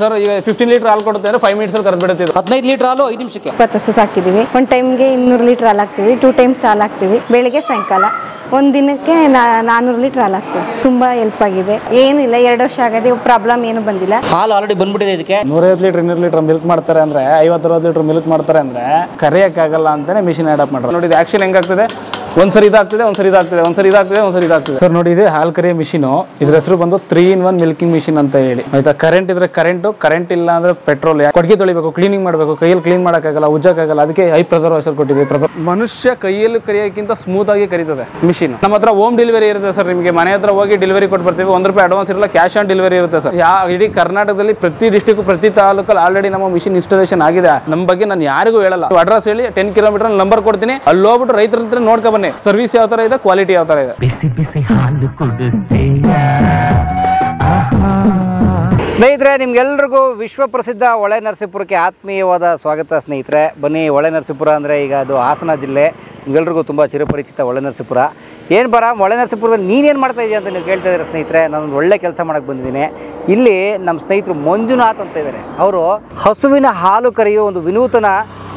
Sir ಈಗ 15 litre ಹಾಲು ಕೊಡುತ್ತೆ ಅಂದ್ರೆ 5 ಮಿನಿಟ್ಸ್ ಅಲ್ಲಿ ಕರೆದು ಬಿಡುತ್ತೆ. 15 ಲೀಟರ್ ಹಾಲು 5 ನಿಮಿಷಕ್ಕೆ 20 ಹಸು ಸಾಕಿದೀವಿ. ಒಂದು ಟೈಮ್ಗೆ 200 ಲೀಟರ್ ಹಾಲು ಹಾಕ್ತಿವಿ. 2 ಟೈಮ್ಸ್ ಹಾಲು ಹಾಕ್ತಿವಿ, ಬೆಳಿಗ್ಗೆ ಸಾಯಂಕಾಲ. ಒಂದು ದಿನಕ್ಕೆ 400 ಲೀಟರ್ ಹಾಲು ಹಾಕ್ತಿವಿ. ತುಂಬಾ ಹೆಲ್ಪ್ ಆಗಿದೆ. ಏನಿಲ್ಲ, 2 ವರ್ಷ ಆಗದೆ ಪ್ರಾಬ್ಲಮ್ ಏನು ಬಂದಿಲ್ಲ. ಹಾಲು ಆಲ್ರೆಡಿ ಬಂದ್ಬಿಟ್ಟಿದೆ. ಇದಕ್ಕೆ 150 ಲೀಟರ್ 200 ಲೀಟರ್ ಮಿಲ್ಕ್ ಮಾಡ್ತಾರೆ ಅಂದ್ರೆ 50-60 ಲೀಟರ್ ಮಿಲ್ಕ್ ಮಾಡ್ತಾರೆ ಅಂದ್ರೆ ಕರೆಯಕ್ಕಾಗಲ್ಲ ಅಂತಾನೆ ಮಿಷಿನ್ ಅಡಾಪ್ಟ್ ಮಾಡ್ತಾರೆ. ನೋಡಿ ಇದು ಆಕ್ಷನ್ ಹೆಂಗಾಗ್ತದೆ, ಒಂದ್ಸರಿ ಇದಾಗ್ತದೆ, ಒಂದ್ಸರಿ ಇದಾಗ್ತದೆ, ಒಂದ್ಸರಿ ಇದಾಗ್ತದೆ, ಒಂದ್ಸರಿ ಇದಾಗ್ತದೆ. ಸರ್ ನೋಡಿ ಇದು ಹಾಲು ಕರಿಯೋ ಮಿಷಿನು. ಇದ್ರ ಹೆಸರು ಬಂದು 3-in-1 ಮಿಲ್ಕಿಂಗ್ ಮಿಷಿನ್ ಅಂತ ಹೇಳಿ. ಆಯ್ತಾ, ಕರೆಂಟ್ ಇದ್ರೆ ಕರೆಂಟ್ ಇಲ್ಲ ಅಂದ್ರೆ ಪೆಟ್ರೋಲ್. ಕೊಡ್ಗೆ ತೊಳಿಬೇಕು, ಕ್ಲೀನಿಂಗ್ ಮಾಡಬೇಕು, ಕೈಯಲ್ಲಿ ಕ್ಲೀನ್ ಮಾಡೋಕ್ಕಾಗಲ್ಲ, ಉಜ್ಜಕ್ಕಾಗಲ್ಲ. ಅದಕ್ಕೆ ಹೈ ಪ್ರೆಸರ್ವೇಷನ್ ಕೊಟ್ಟಿದ್ದೀವಿ. ಮನುಷ್ಯ ಕೈಯಲ್ಲಿ ಕರಿಯೋಕ್ಕಿಂತ ಸ್ಮೂತ್ ಆಗಿ ಕರೀತದೆ ಮಿಷಿನ್. ನಮ್ಮ ಹತ್ರ ಹೋಮ್ ಡೆಲಿವರಿ ಇರುತ್ತೆ ಸರ್. ನಿಮಗೆ ಮನೆ ಹತ್ರ ಹೋಗಿ ಡೆಲಿವರಿ ಕೊಟ್ಟು ಬರ್ತೀವಿ. ₹1 ಅಡ್ವಾನ್ಸ್ ಇರಲ್ಲ, ಕ್ಯಾಶ್ ಆನ್ ಡೆಲಿವರಿ ಇರುತ್ತೆ ಸರ್. ಇಡೀ ಕರ್ನಾಟಕದಲ್ಲಿ ಪ್ರತಿ ಡಿಸ್ಟ್ರಿಕ್ಟ್ ಪ್ರತಿ ತಾಲೂಕಲ್ಲಿ ಆಲ್ರೆಡಿ ನಮ್ಮ ಮಿಷಿನ್ ಇನ್ಸ್ಟಾಲೇಷನ್ ಆಗಿದೆ. ನಮ್ಮ ಬಗ್ಗೆ ನಾನು ಯಾರಿಗೂ ಹೇಳಲ್ಲ. ಅಡ್ರೆಸ್ ಹೇಳಿ 10 ಕಿಲೋಮೀಟರ್ ನಂಬರ್ ಕೊಡ್ತೀನಿ, ಅಲ್ಲಿ ಹೋಗ್ಬಿಟ್ಟು ರೈತರ ಹತ್ರ ನೋಡ್ಕೊ ಬನ್ನಿ. ಸರ್ವಿಸ್ ಯಾವ ತರ ಇದೆ, ಕ್ವಾಲಿಟಿ ಯಾವ ತರ ಇದೆ. ಸ್ನೇಹಿತರೆ, ನಿಮ್ಗೆಲ್ರಿಗೂ ವಿಶ್ವ ಪ್ರಸಿದ್ಧ ಹೊಳೆ ನರಸೀಪುರಕ್ಕೆ ಆತ್ಮೀಯವಾದ ಸ್ವಾಗತ. ಸ್ನೇಹಿತರೆ ಬನ್ನಿ. ಹೊಳೆ ನರಸೀಪುರ ಅಂದರೆ ಈಗ ಅದು ಹಾಸನ ಜಿಲ್ಲೆ. ನಿಮ್ಗೆಲ್ರಿಗೂ ತುಂಬ ಚಿರಪರಿಚಿತ ಹೊಳೆ ನರಸೀಪುರ. ಏನು ಬರ ಹೊಳೆ ನರಸೀಪುರದಲ್ಲಿ ನೀನೇನು ಮಾಡ್ತಾ ಇದೆಯಾ ಅಂತ ನೀವು ಕೇಳ್ತಾ ಇದ್ದೀರಾ ಸ್ನೇಹಿತರೆ. ನಾನೊಂದು ಒಳ್ಳೆ ಕೆಲಸ ಮಾಡೋಕ್ಕೆ ಬಂದಿದ್ದೀನಿ. ಇಲ್ಲಿ ನಮ್ಮ ಸ್ನೇಹಿತರು ಮಂಜುನಾಥ್ ಅಂತ ಇದ್ದಾರೆ. ಅವರು ಹಸುವಿನ ಹಾಲು ಕರೆಯುವ ಒಂದು ವಿನೂತನ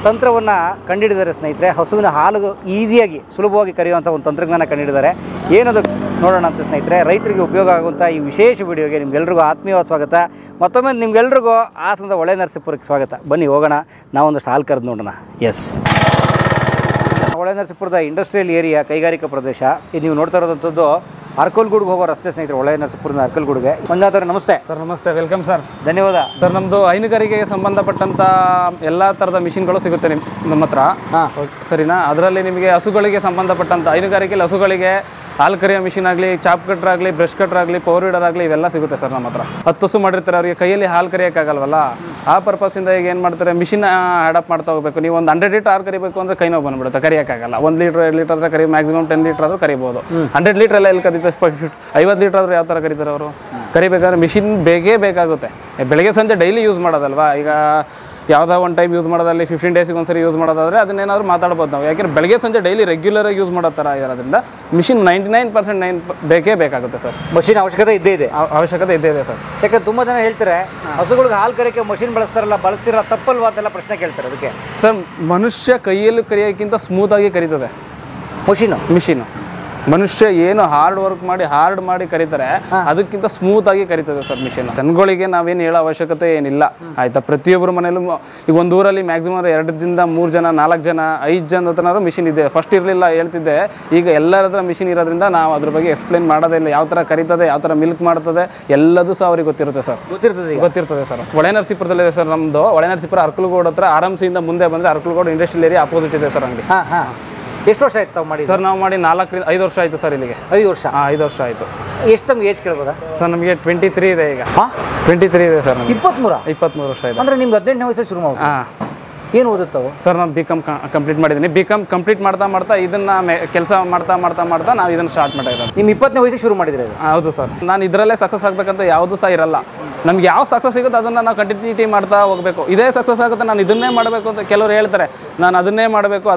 ತಂತ್ರವನ್ನು ಕಂಡುಹಿಡಿದಾರೆ ಸ್ನೇಹಿತರೆ. ಹಸುವಿನ ಹಾಲು ಈಸಿಯಾಗಿ ಸುಲಭವಾಗಿ ಕರೆಯುವಂಥ ಒಂದು ತಂತ್ರಜ್ಞಾನ ಕಂಡುಹಿಡಿದಾರೆ. ಏನದು ನೋಡೋಣ ಅಂತ ಸ್ನೇಹಿತರೆ. ರೈತರಿಗೆ ಉಪಯೋಗ ಆಗುವಂಥ ಈ ವಿಶೇಷ ವಿಡಿಯೋಗೆ ನಿಮ್ಗೆಲ್ರಿಗೂ ಆತ್ಮೀಯವಾದ ಸ್ವಾಗತ. ಮತ್ತೊಮ್ಮೆ ನಿಮ್ಗೆಲ್ರಿಗೂ ಹಾಸನದ ಹೊಳೆ ನರಸೀಪುರಕ್ಕೆ ಸ್ವಾಗತ. ಬನ್ನಿ ಹೋಗೋಣ, ನಾವೊಂದಷ್ಟು ಹಾಲು ಕರೆದು ನೋಡೋಣ. ಎಸ್, ಹೊಳೆ ನರಸೀಪುರದ ಇಂಡಸ್ಟ್ರಿಯಲ್ ಏರಿಯಾ, ಕೈಗಾರಿಕಾ ಪ್ರದೇಶ. ಇದು ನೀವು ನೋಡ್ತಾ ಇರೋದಂಥದ್ದು ಅರ್ಕಲ್ಗೂಡ್ಗೆ ಹೋಗೋ ರಸ್ತೆ ಸ್ನೇಹಿತರೆ. ಹೊಳೆ ನರಸೀಪುರದ ಅರ್ಕಲ್ಗೂಡ್ಗೆ. ಮಂಜುನಾಥ್ ಅವರೇ ನಮಸ್ತೆ. ಸರ್ ನಮಸ್ತೆ, ವೆಲ್ಕಮ್ ಸರ್. ಧನ್ಯವಾದ ಸರ್. ನಮ್ಮದು ಹೈನುಗಾರಿಕೆಗೆ ಸಂಬಂಧಪಟ್ಟಂಥ ಎಲ್ಲ ಥರದ ಮಿಷಿನ್ಗಳು ಸಿಗುತ್ತೆ ನಮ್ಮ ಹತ್ರ. ಸರಿನಾ? ಅದರಲ್ಲಿ ನಿಮಗೆ ಹಸುಗಳಿಗೆ ಸಂಬಂಧಪಟ್ಟಂಥ ಹೈನುಗಾರಿಕೆಯಲ್ಲಿ ಹಸುಗಳಿಗೆ ಹಾಲು ಕರಿಯೋ ಮಿಷಿನ್ ಆಗಲಿ, ಚಾಪ್ ಕಟ್ರ್ ಆಗಲಿ, ಬ್ರಷ್ ಕಟ್ರ್ ಆಗಲಿ, ಪವರ್ ವೀಡರ್ ಆಗಲಿ, ಇವೆಲ್ಲ ಸಿಗುತ್ತೆ ಸರ್ ನಮ್ಮ ಹತ್ರ. 10 ಹಸು ಮಾಡಿರ್ತಾರೆ, ಅವರಿಗೆ ಕೈಯಲ್ಲಿ ಹಾಲು ಕರಿಯೋಕ್ಕಾಗಲ್ವಲ್ಲ. ಆ ಪರ್ಪಸ್ಸಿಂದ ಈಗ ಏನು ಮಾಡ್ತಾರೆ, ಮಿಷಿನ್ ಅಡಾಪ್ಟ್ ಮಾಡ್ತಾ ಹೋಗಬೇಕು. ನೀವು ಒಂದು 100 ಲೀಟರ್ ಹಾಲು ಕರಿಬೇಕು ಅಂದರೆ ಕೈ ನೋವು ಬಂದುಬಿಡುತ್ತೆ, ಕರಿಯೋಕ್ಕಾಗಲ್ಲ. 1 ಲೀಟರ್ 2 ಲೀಟರ್ ಆದರೆ ಕರಿ, ಮ್ಯಾಕ್ಸಿಮಮ್ 10 ಲೀಟರ್ ಆದರೂ ಕರಿಬೋದು. 100 ಲೀಟರ್ ಎಲ್ಲ ಎಲ್ಲಿ ಕರೀತಾರೆ? 50 ಲೀಟರ್ ಆದರೂ ಯಾವ ಥರ ಕರೀತಾರೆ ಅವರು? ಕರಿಬೇಕಾದ್ರೆ ಮಿಷಿನ್ ಬೇಕೇ ಬೇಕಾಗುತ್ತೆ. ಬೆಳಗ್ಗೆ ಸಂಜೆ ಡೈಲಿ ಯೂಸ್ ಮಾಡೋದಲ್ವಾ. ಈಗ ಯಾವುದೋ ಒಂದು ಟೈಮ್ ಯೂಸ್ ಮಾಡೋದಲ್ಲಿ 15 ಡೇಸಿಗೆ ಒಂದ್ಸರಿ ಯೂಸ್ ಮಾಡೋದಾದರೆ ಅದನ್ನೇನಾದರೂ ಮಾತಾಡ್ಬೋದು ನಾವು. ಯಾಕೆಂದರೆ ಬೆಳಗ್ಗೆ ಸಂಜೆ ಡೈಲಿ ರೆಗ್ಯುಲರಾಗಿ ಯೂಸ್ ಮಾಡೋ ಥರ ಇರೋದ್ರಿಂದ ಮಿಷಿನ್ 99% ಬೇಕೇ ಬೇಕಾಗುತ್ತೆ ಸರ್. ಮಷಿನ್ ಅವಶ್ಯಕತೆ ಇದ್ದೇ ಇದೆ. ಅವಶ್ಯಕತೆ ಇದ್ದೇ ಇದೆ ಸರ್. ಯಾಕಂದ್ರೆ ತುಂಬ ಜನ ಹೇಳ್ತಾರೆ ಹಸುಗಳಿಗೆ ಹಾಲು ಕರೆಯೋಕ್ಕೆ ಮಷಿನ್ ಬಳಸ್ತಿರೋ ತಪ್ಪಲ್ವಾ ಅಂತೆಲ್ಲ ಪ್ರಶ್ನೆ ಕೇಳ್ತಾರೆ. ಅದಕ್ಕೆ ಸರ್, ಮನುಷ್ಯ ಕೈಯಲ್ಲಿ ಕರಿಯೋಕ್ಕಿಂತ ಸ್ಮೂತಾಗಿ ಕರೀತದೆ ಮಿಷಿನು. ಮನುಷ್ಯ ಏನು ಹಾರ್ಡ್ ಮಾಡಿ ಕರೀತಾರೆ, ಅದಕ್ಕಿಂತ ಸ್ಮೂತ್ ಆಗಿ ಕರೀತದೆ ಸರ್ ಮಿಷಿನ್. ಜನಗಳಿಗೆ ನಾವೇನು ಹೇಳೋ ಅವಶ್ಯಕತೆ ಏನಿಲ್ಲ, ಆಯ್ತಾ. ಪ್ರತಿಯೊಬ್ಬರ ಮನೆಯಲ್ಲೂ ಈಗ ಒಂದು ಊರಲ್ಲಿ ಮ್ಯಾಕ್ಸಿಮಮ್ 2 ದಿಂದ 3 ಜನ 4 ಜನ 5 ಜನ ಹತ್ರನಾದ್ರು ಮಿಷಿನ್ ಇದೆ. ಫಸ್ಟ್ ಇರಲಿಲ್ಲ ಹೇಳ್ತಿದ್ದೆ, ಈಗ ಎಲ್ಲರ ಹತ್ರ ಮಿಷಿನ್ ಇರೋದ್ರಿಂದ ನಾವು ಅದ್ರ ಬಗ್ಗೆ ಎಕ್ಸ್ಪ್ಲೇನ್ ಮಾಡೋದೇ ಇಲ್ಲ. ಯಾವ ಥರ ಕರೀತದೆ, ಯಾವ ಥರ ಮಿಲ್ಕ್ ಮಾಡ್ತದೆ, ಎಲ್ಲದೂ ಸಹ ಅವ್ರಿಗೆ ಗೊತ್ತಿರುತ್ತೆ ಸರ್. ಗೊತ್ತಿರ್ತದೆ ಸರ್. ಹೊಳೆ ನರಸೀಪುರದಲ್ಲಿದೆ ಸರ್ ನಮ್ಮದು. ಹೊಳೆ ನರಸೀಪುರ ಅರ್ಕಲ್ಗೋಡ್ ಹತ್ರ ಆರಾಮ್ಸಿಯಿಂದ ಮುಂದೆ ಬಂದರೆ ಅರ್ಕಲ್ಗೋಡ್ ಇಂಡಸ್ಟ್ರಿಯಲ್ ಏರಿಯಾ ಅಪೋಸಿಟ್ ಇದೆ ಸರ್ ಅಂಗಡಿ. ಎಷ್ಟು ವರ್ಷ ಆಯ್ತು ತಾವು ಮಾಡಿ? ಸರ್ ನಾವು ಮಾಡಿ 4 5 ವರ್ಷ ಆಯಿತು ಸರ್. ಇಲ್ಲಿಗೆ 5 ವರ್ಷ. 5 ವರ್ಷ ಆಯಿತು. ಎಷ್ಟು ನಮ್ಗೆ ಏಜ್ ಕೇಳ್ಬೋದಾ ಸರ್? ನಮಗೆ 23 ಇದೆ ಈಗ. 23 ಇದೆ ಸರ್. 23 ವರ್ಷ ಇದೆ. ಅಂದರೆ ನಿಮ್ಗೆ 18ನೇ ವಯಸ್ಸಲ್ಲಿ ಶುರು ಮಾಡಿ. ಏನು ಓದುತ್ತಾವೆ ಸರ್? ನಾನು BCom ಕಂಪ್ಲೀಟ್ ಮಾಡಿದ್ದೀನಿ. BCom ಕಂಪ್ಲೀಟ್ ಮಾಡ್ತಾ ಇದನ್ನು ಕೆಲಸ ಮಾಡ್ತಾ ನಾವು ಇದನ್ನು ಸ್ಟಾರ್ಟ್ ಮಾಡಿರೋದು. ನಿಮ್ಮ 20ನೇ ವಯಸ್ಸಿಗೆ ಶುರು ಮಾಡಿದ್ರೆ? ಹೌದು ಸರ್. ನಾನು ಇದರಲ್ಲೇ ಸಕ್ಸಸ್ ಆಗಬೇಕಂತ ಯಾವುದೂ ಸಹ ಇರಲ್ಲ. ನಮ್ಗೆ ಯಾವ ಸಕ್ಸಸ್ ಸಿಗುತ್ತೆ ಅದನ್ನು ನಾವು ಕಂಟಿನ್ಯೂಟಿ ಮಾಡ್ತಾ ಹೋಗಬೇಕು. ಇದೇ ಸಕ್ಸಸ್ ಆಗುತ್ತೆ, ನಾನು ಇದನ್ನೇ ಮಾಡಬೇಕು ಅಂತ ಕೆಲವರು ಹೇಳ್ತಾರೆ. ನಾನು ಅದನ್ನೇ ಮಾಡಬೇಕು.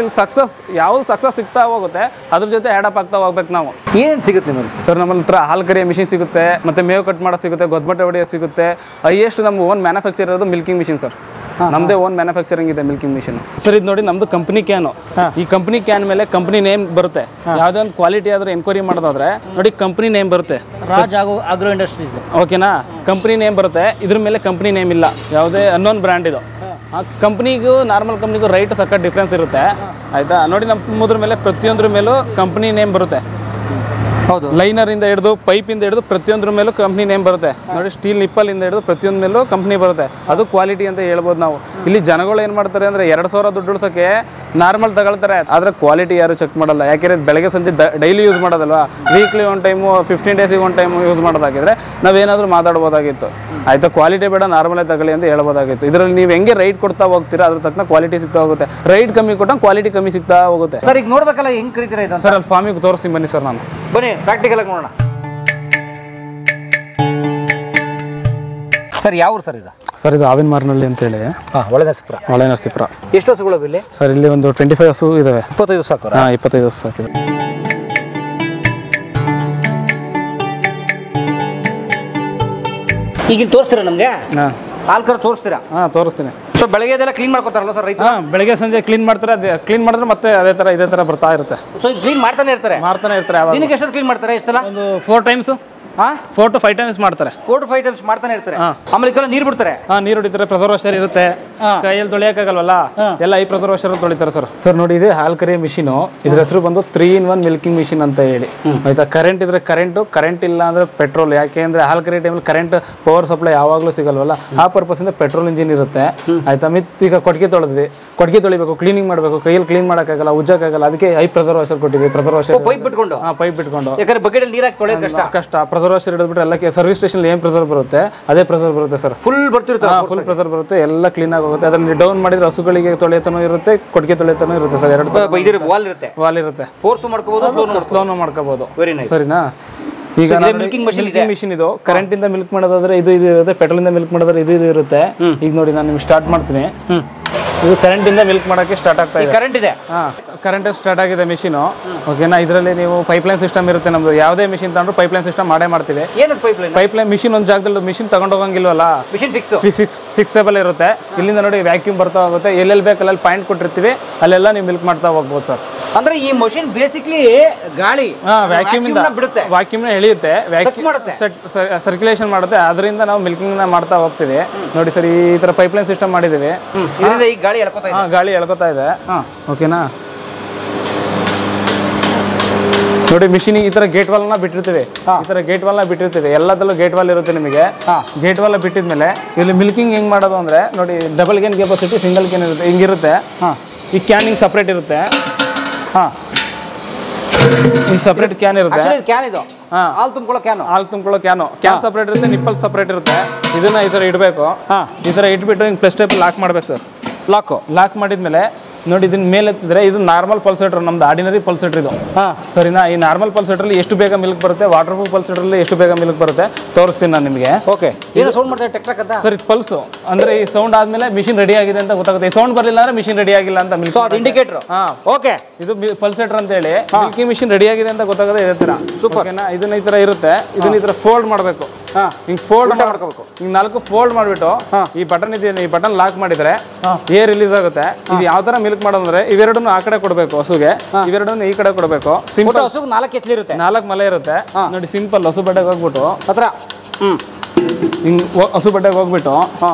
ಇಲ್ಲಿ ಸಕ್ಸಸ್ ಸಿಗ್ತಾ ಹೋಗುತ್ತೆ, ಅದ್ರ ಜೊತೆ ಆ್ಯಡಪ್ ಆಗ್ತಾ ಹೋಗ್ಬೇಕು ನಾವು. ಏನು ಸಿಗುತ್ತೆ ನಿಮಗೆ ಸರ್? ನಮ್ಮ ಹತ್ರ ಹಾಲು ಕರಿಯೋ ಮಿಷಿನ್ ಸಿಗುತ್ತೆ, ಮತ್ತು ಮೇವು ಕಟ್ ಮಾಡೋದು ಸಿಗುತ್ತೆ, ಗೊದ್ಮಟ್ಟೆ ಹೊಡೆಯೋದು ಸಿಗುತ್ತೆ. ಹೈಯೆಸ್ಟ್ ನಮ್ಮ ಓನ್ ಮ್ಯಾನುಫ್ಯಾಕ್ಚರ್ ಇರೋದು ಮಿಲ್ಕಿಂಗ್ ಮಿಷಿನ್ ಸರ್. ನಮ್ಮದೇ ಓನ್ ಮ್ಯಾನುಫ್ಯಾಕ್ಚರಿಂಗ್ ಇದೆ ಮಿಲ್ಕಿಂಗ್ ಮಿಷಿನ್ ಸರ್. ಇದು ನೋಡಿ ನಮ್ಮದು ಕಂಪ್ನಿ ಕ್ಯಾನು. ಈ ಕಂಪ್ನಿ ಕ್ಯಾನ್ ಮೇಲೆ ಕಂಪ್ನಿ ನೇಮ್ ಬರುತ್ತೆ. ಯಾವುದೇ ಒಂದು ಕ್ವಾಲಿಟಿ ಆದರೂ ಎನ್ಕ್ವೈರಿ ಮಾಡೋದಾದ್ರೆ ನೋಡಿ ಕಂಪ್ನಿ ನೇಮ್ ಬರುತ್ತೆ, ರಾಜ್ ಆಗ್ರೋ ಇಂಡಸ್ಟ್ರೀಸ್. ಓಕೆನಾ? ಕಂಪ್ನಿ ನೇಮ್ ಬರುತ್ತೆ. ಇದ್ರ ಮೇಲೆ ಕಂಪ್ನಿ ನೇಮ್ ಇಲ್ಲ, ಯಾವುದೇ ಅನ್ನೋನ್ ಬ್ರ್ಯಾಂಡ್ ಇದು. ಆ ಕಂಪ್ನಿಗೂ ನಾರ್ಮಲ್ ಕಂಪ್ನಿಗೂ ರೈಟ್ ಸಕ್ಕ ಡಿಫ್ರೆನ್ಸ್ ಇರುತ್ತೆ, ಆಯಿತಾ. ನೋಡಿ ನಮ್ಮದ್ರ ಮೇಲೆ ಪ್ರತಿಯೊಂದ್ರ ಮೇಲೂ ಕಂಪ್ನಿ ನೇಮ್ ಬರುತ್ತೆ. ಹೌದು. ಲೈನರಿಂದ ಹಿಡಿದು ಪೈಪಿಂದ ಹಿಡಿದು ಪ್ರತಿಯೊಂದ್ರ ಮೇಲೂ ಕಂಪ್ನಿ ನೇಮ್ ಬರುತ್ತೆ. ನೋಡಿ, ಸ್ಟೀಲ್ ನಿಪ್ಪಲಿಂದ ಹಿಡಿದು ಪ್ರತಿಯೊಂದು ಮೇಲೂ ಕಂಪ್ನಿ ಬರುತ್ತೆ. ಅದು ಕ್ವಾಲಿಟಿ ಅಂತ ಹೇಳ್ಬೋದು ನಾವು. ಇಲ್ಲಿ ಜನಗಳು ಏನು ಮಾಡ್ತಾರೆ ಅಂದರೆ 2000 ದುಡ್ಡು ಉಳಿಸೋಕ್ಕೆ ನಾರ್ಮಲ್ ತಗೊಳ್ತಾರೆ, ಆದರೆ ಕ್ವಾಲಿಟಿ ಯಾರು ಚೆಕ್ ಮಾಡಲ್ಲ. ಯಾಕೆಂದರೆ ಬೆಳಗ್ಗೆ ಸಂಜೆ ಡೈಲಿ ಯೂಸ್ ಮಾಡೋದಲ್ವಾ. ವೀಕ್ಲಿ ಒಂದು ಟೈಮು 15 ಡೇಸಿಗೆ ಒಂದು ಟೈಮು ಯೂಸ್ ಮಾಡೋದಾಗಿದ್ರೆ ನಾವೇನಾದರೂ ಮಾತಾಡ್ಬೋದಾಗಿತ್ತು, ಆಯಿತಾ. ಕ್ವಾಲಿಟಿ ಬೇಡ, ನಾರ್ಮಲೇ ತಗೊಳ್ಳಿ ಅಂತ ಹೇಳ್ಬೋದಾಗಿತ್ತು. ಇದರಲ್ಲಿ ನೀವು ಹೆಂಗೆ ರೈಟ್ ಕೊಡ್ತಾ ಹೋಗ್ತೀರಾ ಅದ್ರ ತಕ್ಕನ ಕ್ವಾಲಿಟಿ ಸಿಗ್ತಾ ಹೋಗುತ್ತೆ. ರೈಟ್ ಕಮ್ಮಿ ಕೊಟ್ಟ ಕ್ವಾಲಿಟಿ ಕಮ್ಮಿ ಸಿಗ್ತಾ ಹೋಗುತ್ತೆ ಸರ್. ಈಗ ನೋಡ್ಬೇಕಲ್ಲ ಹೆಂಗೆ ಕರೀತೀರಾ ಇದು ಸರ್? ಅಲ್ಲಿ ಫಾರ್ಮಿಗೆ ತೋರಿಸ್ತೀನಿ ಬನ್ನಿ ಸರ್. ನಾನು ಬನ್ನಿ ಪ್ರಾಕ್ಟಿಕಲ್ ಆಗಿ ನೋಡೋಣ ಸರ್. ಯಾವ ಊರು ಸರ್ ಇದು? ಸರ್ ಇದು ಆವಿನಮಾರ್ನಹಳ್ಳಿ ಅಂತೇಳಿ, ಹೊಳೆ ನರಸೀಪುರ. ಎಷ್ಟು ಹಸುಗಳು ಇಲ್ಲಿ ಸರ್? ಇಲ್ಲಿ ಒಂದು 25 ಹಸು ಇದಾವೆ. 25 ಸಾಕು? 25 ಹಸು ಸಾಕಿದೆ. ಈಗ ಇಲ್ಲಿ ತೋರಿಸ್ತೀರಾ ನಮಗೆ ಹಾಂ ಹಾಲು ಕರು ತೋರಿಸ್ತೀರಾ? ಹಾಂ ತೋರಿಸ್ತೀನಿ. ಸೊ ಬೆಳಗ್ಗೆದೆಲ್ಲ ಕ್ಲೀನ್ ಮಾಡ್ಕೊತಾರಲ್ಲ ಸರ್ ರೈತ? ಹಾಂ ಬೆಳಗ್ಗೆ ಸಂಜೆ ಕ್ಲೀನ್ ಮಾಡ್ತಾರೆ. ಅದೇ ಕ್ಲೀನ್ ಮಾಡಿದ್ರೆ ಮತ್ತೆ ಇದೇ ಥರ ಬರ್ತಾ ಇರುತ್ತೆ. ಸೊ ಕ್ಲೀನ್ ಮಾಡ್ತಾನೆ ಇರ್ತಾರೆ ಯಾವಾಗ ದಿನಕ್ಕೆ ಎಷ್ಟು ಕ್ಲೀನ್ ಮಾಡ್ತಾರೆ? ಎಷ್ಟು ಸಲ? ಒಂದು 4 ಟೈಮ್ಸು. 4 to 5 ಟೈಮ್ಸ್ ಮಾಡ್ತಾರೆ. 4 to 5 ಟೈಮ್ಸ್ ಮಾಡ್ತಾನೆ ಇರ್ತಾರೆ. ಆಮೇಲೆ ಇದೆಲ್ಲ ನೀರು ಬಿಡ್ತಾರೆ. ನೀರು ಹೊಡಿತಾರೆ. ಪ್ರೆಸರ್ ವಾಷರ್ ಇರುತ್ತೆ. ಕೈಯಲ್ಲಿ ತೊಳಿಯೋಕ್ಕಾಗಲ್ವಲ್ಲ, ಎಲ್ಲ ಈ ಪ್ರೆಸರ್ ವಾಷರ್ ತೊಳಿತಾರೆ ಸರ್. ಸರ್ ನೋಡಿ, ಇದು ಹಾಲು ಕರಿಯೋ ಮಿಷಿನು. ಇದ್ರ ಹೆಸರು ಬಂದು 3-in-1 ಮಿಲ್ಕಿಂಗ್ ಮಿಷಿನ್ ಅಂತ ಹೇಳಿ. ಆಯ್ತಾ, ಕರೆಂಟ್ ಇದ್ರೆ ಕರೆಂಟು, ಕರೆಂಟ್ ಇಲ್ಲ ಅಂದ್ರೆ ಪೆಟ್ರೋಲ್. ಯಾಕೆ ಅಂದ್ರೆ ಹಾಲು ಕರಿಯೋ ಟೈಮಲ್ಲಿ ಕರೆಂಟ್ ಪವರ್ ಸಪ್ಲೈ ಯಾವಾಗಲೂ ಸಿಗಲ್ವಲ್ಲ, ಆ ಪರ್ಪಸ್ ಇಂದ ಪೆಟ್ರೋಲ್ ಇಂಜಿನ್ ಇರುತ್ತೆ. ಆಯ್ತಾ, ಈಗ ಕೊಟ್ಟಿಗೆ ತೊಳೆದ್ವಿ, ಕೊಟ್ಟಿಗೆ ತೊಳಿಬೇಕು, ಕ್ಲೀನಿಂಗ್ ಮಾಡಬೇಕು, ಕೈಯಲ್ಲಿ ಕ್ಲೀನ್ ಮಾಡೋಕ್ಕಾಗಲ್ಲ, ಉಜ್ಜಕ್ಕಾಗಲ್ಲ, ಅದಕ್ಕೆ ಹೈ ಪ್ರೆಸರ್ ವಾಷರ್ ಕೊಟ್ಟಿದ್ವಿ. ಪ್ರೆಸರ್ ವಾಷರ್ ಪೈಪ್ ಬಿಟ್ಕೊಂಡು ಪೈಪ್ ಬಿಟ್ಕೊಂಡು, ಯಾಕಂದ್ರೆ ಬಕೆಟ್ ನೀರು ಹಾಕಿ ತೊಳೆಯೋದು ಕಷ್ಟ. ಪ್ರೆಸರ್ ವಾಷರ್ ಹಿಡಿದ್ಬಿಟ್ರೆ ಎಲ್ಲ ಸರ್ವಿಸ್ ಸ್ಟೇಷನ್ ಏನ್ ಪ್ರೆಸರ್ ಬರುತ್ತೆ ಅದೇ ಪ್ರೆಸರ್ ಬರುತ್ತೆ ಸರ್. ಫುಲ್ ಬರ್ತಿರುತ್ತೆ. ಫುಲ್ ಪ್ರೆಸರ್ ಬರುತ್ತೆ, ಎಲ್ಲ ಕ್ಲೀನ್ ಆಗಿ ಹೋಗುತ್ತೆ. ಅದನ್ನ ಡೌನ್ ಮಾಡಿದ್ರೆ ಹಸುಗಳಿಗೆ ತೊಳೆಯತನೂ ಇರುತ್ತೆ, ಕೊಟ್ಟಿಗೆ ತೊಳೆಯತನೂ ಇರುತ್ತೆ ಸರ್. 2 ವಾಲ್ ಇರುತ್ತೆ. ಫೋರ್ಸ್ ಮಾಡ್ಕೋಬಹುದು, ಸ್ಲೋನು ಮಾಡ್ಕೋಬಹುದು. Very nice. ಸರಿನಾ? ಈಗ ಮಿಲ್ಕಿಂಗ್ ಮಿಷಿನ್ ಇದು ಕರೆಂಟ್ ಇಂದ ಮಿಲ್ಕ್ ಮಾಡೋದಾದ್ರೆ ಇದು ಇರುತ್ತೆ, ಪೆಟ್ರೋಲ್ ಇಂದ ಮಿಲ್ಕ್ ಮಾಡೋದಾದ್ರೆ ಇದು ಇರುತ್ತೆ. ಈಗ ನೋಡಿ, ನಾನು ನಿಮ್ಗೆ ಸ್ಟಾರ್ಟ್ ಮಾಡ್ತೀನಿ. ಇದು ಕರೆಂಟ್ ಇಂದ ಮಿಲ್ಕ್ ಮಾಡಕ್ಕೆ ಸ್ಟಾರ್ಟ್ ಆಗ್ತಾ ಇದೆ. ಕರೆಂಟ್ ಇದೆ. ಕರೆಂಟ್ ಸ್ಟಾರ್ಟ್ ಆಗಿದೆ ಮಿಷಿನ್. ಓಕೆನಾ? ಇದರಲ್ಲಿ ನೀವು ಪೈಪ್ಲೈನ್ ಸಿಸ್ಟಮ್ ಇರುತ್ತೆ ನಮ್ದು. ಯಾವುದೇ ಮಿಷಿನ್ ತಗೊಂಡ್ರು ಪೈಪ್ಲೈನ್ ಸಿಸ್ಟಮ್ ಮಾಡೇ ಮಾಡ್ತೀವಿ. ಏನು ಪೈಪ್ಲೈನ್ ಮಿಷಿನ್ ಒಂದು ಜಾಗದಲ್ಲಿ ಮಿಷಿನ್ ತಗೊಂಡು ಹೋಗಂಗಿಲ್ವಲ್ಲ, ಫಿಕ್ಸೇಬಲ್ ಇರುತ್ತೆ. ಇಲ್ಲಿಂದ ನೋಡಿ ವ್ಯಾಕ್ಯೂಮ್ ಬರ್ತಾ ಹೋಗುತ್ತೆ. ಎಲ್ಲೆಲ್ಲಿ ಬೇಕು ಅಲ್ಲೆಲ್ಲಿ ಪಾಯಿಂಟ್ ಕೊಟ್ಟಿರ್ತೀವಿ, ಅಲ್ಲೆಲ್ಲ ನೀವು ಮಿಲ್ಕ್ ಮಾಡ್ತಾ ಹೋಗ್ಬೋದು ಸರ್. ಅಂದ್ರೆ ಈ ಮಷಿನ್ ಬೇಸಿಕ್ಲಿ ಗಾಳಿ ವ್ಯಾಕ್ಯೂಮ್ ಇಂದ ಬಿಡುತ್ತೆ, ವ್ಯಾಕ್ಯೂಮ್ ಎಳೆಯುತ್ತೆ, ಸರ್ಕ್ಯುಲೇಷನ್ ಮಾಡುತ್ತೆ. ಅದರಿಂದ ನಾವು ಮಿಲ್ಕಿಂಗ್ ಮಾಡ್ತಾ ಹೋಗ್ತೀವಿ. ನೋಡಿ ಸರ್, ಈ ತರ ಪೈಪ್ಲೈನ್ ಸಿಸ್ಟಮ್ ಮಾಡಿದೀವಿ. ಗಾಳಿ ಎಳ್ಕೊತಾ ಇದೆ. ಓಕೆನಾ? ನೋಡಿ, ಮಿಷಿನ್ ಈ ತರ ಗೇಟ್ ವಾಲ್ ನ ಬಿಟ್ಟಿರ್ತೀವಿ. ಈ ತರ ಗೇಟ್ ವಾಲ್ ನ ಬಿಟ್ಟಿರ್ತೀವಿ. ಎಲ್ಲದಲ್ಲೂ ಗೇಟ್ ವಾಲ್ ಇರುತ್ತೆ ನಿಮಗೆ. ಗೇಟ್ ವಾಲ್ ಬಿಟ್ಟಿದ್ಮೇಲೆ ಇಲ್ಲಿ ಮಿಲ್ಕಿಂಗ್ ಹೆಂಗ್ ಮಾಡೋದು ಅಂದ್ರೆ, ನೋಡಿ, double gain capacity, single gain ಇರುತ್ತೆ, ಹಿಂಗಿರುತ್ತೆ. ಈ ಕ್ಯಾನಿಂಗ್ ಸಪ್ರೇಟ್ ಇರುತ್ತೆ. ಸಪ್ರೇಟ್ ಕ್ಯಾನ್ ಇರುತ್ತೆ. ಹಾಲು ತುಂಬ್ಕೊಳ್ಳೋ ಕ್ಯಾನ್ ಸಪ್ರೇಟ್ ಇರುತ್ತೆ, ನಿಪ್ಪಲ್ ಸಪ್ರೇಟ್ ಇರುತ್ತೆ. ಇದನ್ನ ಈ ತರ ಇಡಬೇಕು. ಈ ತರ ಇಟ್ಬಿಟ್ಟು ಹಿಂಗೆ ಪ್ಲಸ್ ಟೈಪ್ ಲಾಕ್ ಮಾಡ್ಬೇಕು ಸರ್. ಲಾಕ್ ಮಾಡಿದ್ಮೇಲೆ ನೋಡಿ, ಇದನ್ನ ಮೇಲೆ ಎತ್ತಿದ್ರೆ ಇದು ನಾರ್ಮಲ್ ಪಲ್ಸೇಟರ್, ನಮ್ದು ಆರ್ಡಿನರಿ ಪಲ್ಸೇಟರ್ ಇದು. ಸರಿನಾ? ಈ ನಾರ್ಮಲ್ ಪಲ್ಸೇಟರ್ ಎಷ್ಟು ಬೇಗ ಮಿಲ್ಕ್ ಬರುತ್ತೆ, ವಾಟರ್ ಪ್ರೂಫ್ ಪಲ್ಸೇಟರ್ ಎಷ್ಟು ಬೇಗ ಮಿಲ್ಕ್ ಬರುತ್ತೆ ತೋರಿಸ್ತೀನಿ ನಾನು ನಿಮಗೆ. ಓಕೆ. ಏನು ಸೌಂಡ್ ಮಾಡ್ತಾರೆ ಸರ್? ಪಲ್ಸ್ ಅಂದ್ರೆ ಈ ಸೌಂಡ್ ಆದ್ಮೇಲೆ ಮಿಷಿನ್ ರೆಡಿ ಆಗಿದೆ ಅಂತ ಗೊತ್ತಾಗುತ್ತೆ. ಈ ಸೌಂಡ್ ಬರಲಿಲ್ಲ ಅಂದ್ರೆ ಮಿಷಿನ್ ರೆಡಿ ಆಗಿಲ್ಲ ಅಂತ ಮಿಲ್ಕ್ ಇಂಡಿಕೇಟರ್. ಓಕೆ. ಇದು ಪಲ್ಸೇಟರ್ ಅಂತ ಹೇಳಿ ಮಿಲ್ಕಿಂಗ್ ಮಿಷಿನ್ ರೆಡಿ ಆಗಿದೆ ಅಂತ ಗೊತ್ತಾಗೋದೇ ಇದೇ ತರ. ಓಕೆನಾ? ಇದನ್ನ ಈ ತರ ಇರುತ್ತೆ. ಇದನ್ನ ಈ ತರ ಫೋಲ್ಡ್ ಮಾಡಬೇಕು. ಹಿಂಗ್ ಫೋಲ್ಡ್ ಮಾಡ್ಕೋಬೇಕು. ಹಿಂಗ್ 4 ಫೋಲ್ಡ್ ಮಾಡ್ಬಿಟ್ಟು ಈ ಬಟನ್ ಇದೆಯಲ್ಲ, ಈ ಬಟನ್ ಲಾಕ್ ಮಾಡಿದ್ರೆ ಏರ್ ರಿಲೀಸ್ ಆಗುತ್ತೆ. ಇದು ಯಾವ ತರ ಮಿಲ್ಕ್ ಮಾಡೋದಂದ್ರೆ, ಇವೆರಡನ್ನು ಆ ಕಡೆ ಕೊಡಬೇಕು ಹಸುಗೆ, ಇವೆರಡನ್ನು ಈ ಕಡೆ ಕೊಡಬೇಕು. ಸಿಂಪಲ್. 4 ಮಲೆ ಇರುತ್ತೆ ನೋಡಿ. ಸಿಂಪಲ್ ಹಸು ಬಡ್ಡೆಗೆ ಹೋಗ್ಬಿಟ್ಟು ಹಿಂಗ್ ಹಸು ಬಡ್ಡೆಗೆ ಹೋಗ್ಬಿಟ್ಟು,